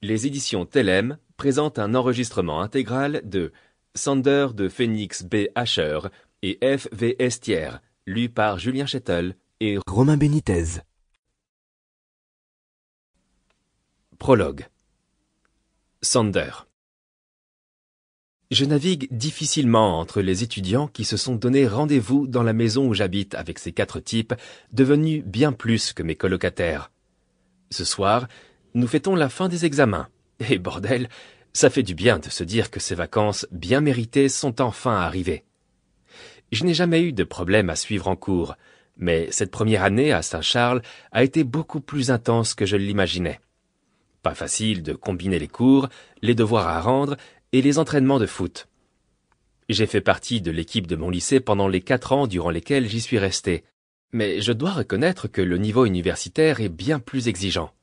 Les éditions Thelem présentent un enregistrement intégral de Sander de Phoenix B. Asher et F. V. Estière, lu par Julien Chettel et Romain Benitez. Prologue. Sander. Je navigue difficilement entre les étudiants qui se sont donné rendez-vous dans la maison où j'habite avec ces 4 types, devenus bien plus que mes colocataires. Ce soir, nous fêtons la fin des examens. Et bordel, ça fait du bien de se dire que ces vacances bien méritées sont enfin arrivées. Je n'ai jamais eu de problème à suivre en cours, mais cette première année à Saint-Charles a été beaucoup plus intense que je l'imaginais. Pas facile de combiner les cours, les devoirs à rendre et les entraînements de foot. J'ai fait partie de l'équipe de mon lycée pendant les 4 ans durant lesquels j'y suis resté, mais je dois reconnaître que le niveau universitaire est bien plus exigeant.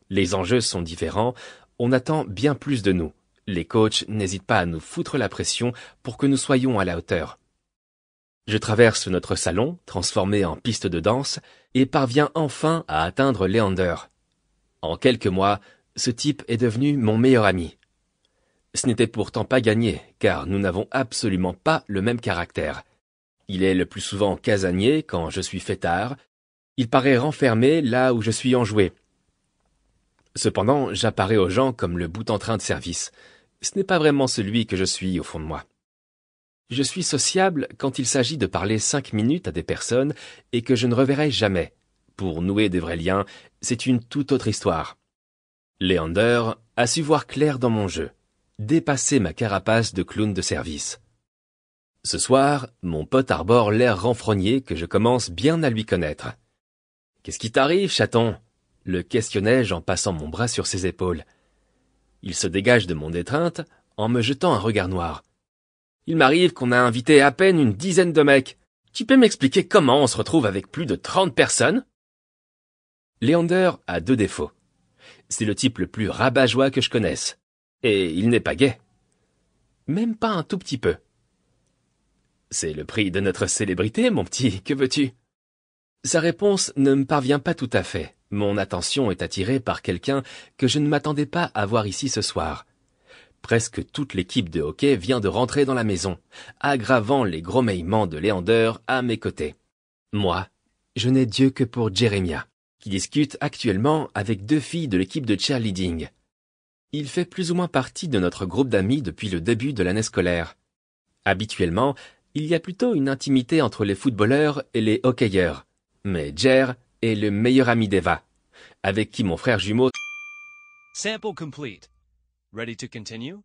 Les enjeux sont différents, on attend bien plus de nous. Les coachs n'hésitent pas à nous foutre la pression pour que nous soyons à la hauteur. Je traverse notre salon, transformé en piste de danse, et parviens enfin à atteindre Leander. En quelques mois, ce type est devenu mon meilleur ami. Ce n'était pourtant pas gagné, car nous n'avons absolument pas le même caractère. Il est le plus souvent casanier quand je suis fêtard. Il paraît renfermé là où je suis enjoué. Cependant, j'apparais aux gens comme le bout en train de service. Ce n'est pas vraiment celui que je suis au fond de moi. Je suis sociable quand il s'agit de parler 5 minutes à des personnes et que je ne reverrai jamais. Pour nouer des vrais liens, c'est une toute autre histoire. Leander a su voir clair dans mon jeu, dépasser ma carapace de clown de service. Ce soir, mon pote arbore l'air renfrogné que je commence bien à lui connaître. « Qu'est-ce qui t'arrive, chaton ?» le questionnai-je en passant mon bras sur ses épaules. Il se dégage de mon étreinte en me jetant un regard noir. « Il m'arrive qu'on a invité à peine une dizaine de mecs. Tu peux m'expliquer comment on se retrouve avec plus de 30 personnes ?» Leander a 2 défauts. C'est le type le plus rabat-joie que je connaisse. Et il n'est pas gai. Même pas un tout petit peu. C'est le prix de notre célébrité, mon petit, que veux-tu? Sa réponse ne me parvient pas tout à fait. Mon attention est attirée par quelqu'un que je ne m'attendais pas à voir ici ce soir. Presque toute l'équipe de hockey vient de rentrer dans la maison, aggravant les grommellements de Leander à mes côtés. Moi, je n'ai Dieu que pour Jeremiah, qui discute actuellement avec 2 filles de l'équipe de cheerleading. Il fait plus ou moins partie de notre groupe d'amis depuis le début de l'année scolaire. Habituellement, il y a plutôt une intimité entre les footballeurs et les hockeyeurs. Mais Jer est le meilleur ami d'Eva, avec qui mon frère jumeau... Sample complete. Ready to continue?